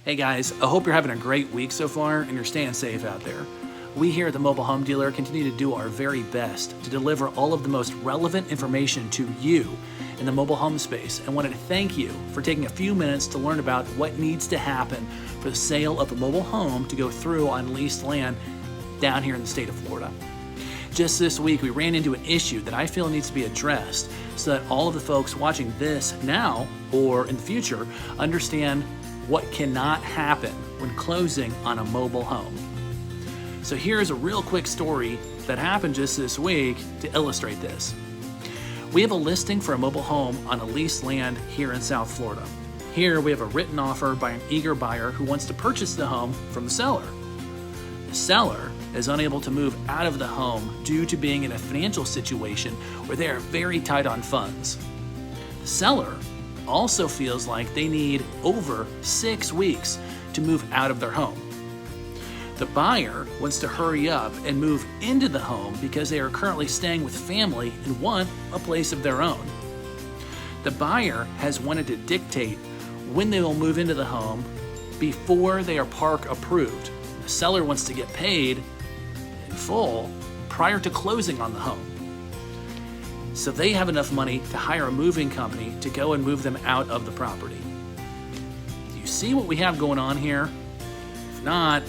Hey guys, I hope you're having a great week so far and you're staying safe out there. We here at the Mobile Home Dealer continue to do our very best to deliver all of the most relevant information to you in the mobile home space, and wanted to thank you for taking a few minutes to learn about what needs to happen for the sale of a mobile home to go through on leased land down here in the state of Florida. Just this week, we ran into an issue that I feel needs to be addressed so that all of the folks watching this now or in the future understand what cannot happen when closing on a mobile home. So here's a real quick story that happened just this week to illustrate this. We have a listing for a mobile home on a leased land here in South Florida. Here we have a written offer by an eager buyer who wants to purchase the home from the seller. The seller is unable to move out of the home due to being in a financial situation where they are very tight on funds. The seller also feels like they need over 6 weeks to move out of their home. The buyer wants to hurry up and move into the home because they are currently staying with family and want a place of their own. The buyer has wanted to dictate when they will move into the home before they are park approved. The seller wants to get paid in full prior to closing on the home, so they have enough money to hire a moving company to go and move them out of the property. Do you see what we have going on here? If not,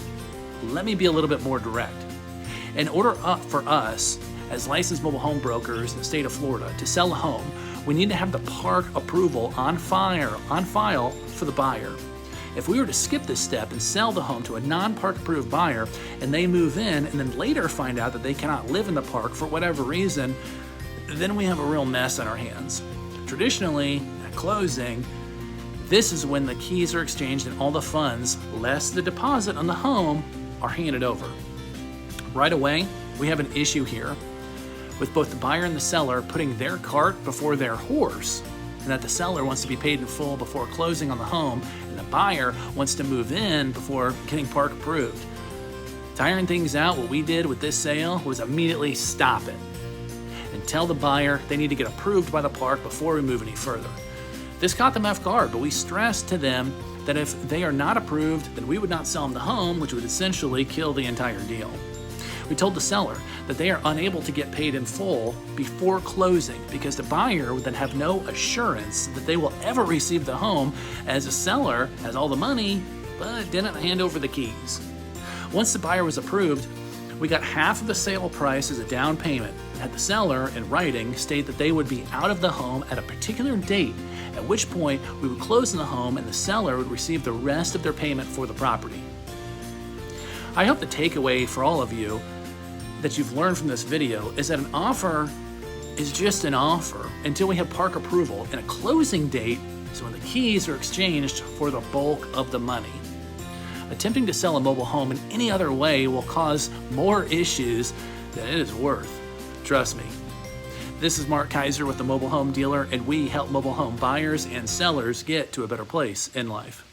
let me be a little bit more direct. In order for us as licensed mobile home brokers in the state of Florida to sell a home, we need to have the park approval on file for the buyer. If we were to skip this step and sell the home to a non-park approved buyer and they move in and then later find out that they cannot live in the park for whatever reason, then we have a real mess on our hands. Traditionally, at closing, this is when the keys are exchanged and all the funds, less the deposit on the home, are handed over. Right away, we have an issue here with both the buyer and the seller putting their cart before their horse, and that the seller wants to be paid in full before closing on the home, and the buyer wants to move in before getting park approved. To iron things out, what we did with this sale was immediately stop it and tell the buyer they need to get approved by the park before we move any further. This caught them off guard, but we stressed to them that if they are not approved, then we would not sell them the home, which would essentially kill the entire deal. We told the seller that they are unable to get paid in full before closing because the buyer would then have no assurance that they will ever receive the home, as the seller has all the money but didn't hand over the keys. Once the buyer was approved, we got half of the sale price as a down payment and had the seller in writing state that they would be out of the home at a particular date, at which point we would close on the home and the seller would receive the rest of their payment for the property. I hope the takeaway for all of you that you've learned from this video is that an offer is just an offer until we have park approval, and a closing date is when the keys are exchanged for the bulk of the money. Attempting to sell a mobile home in any other way will cause more issues than it is worth. Trust me. This is Mark Kaiser with the Mobile Home Dealer, and we help mobile home buyers and sellers get to a better place in life.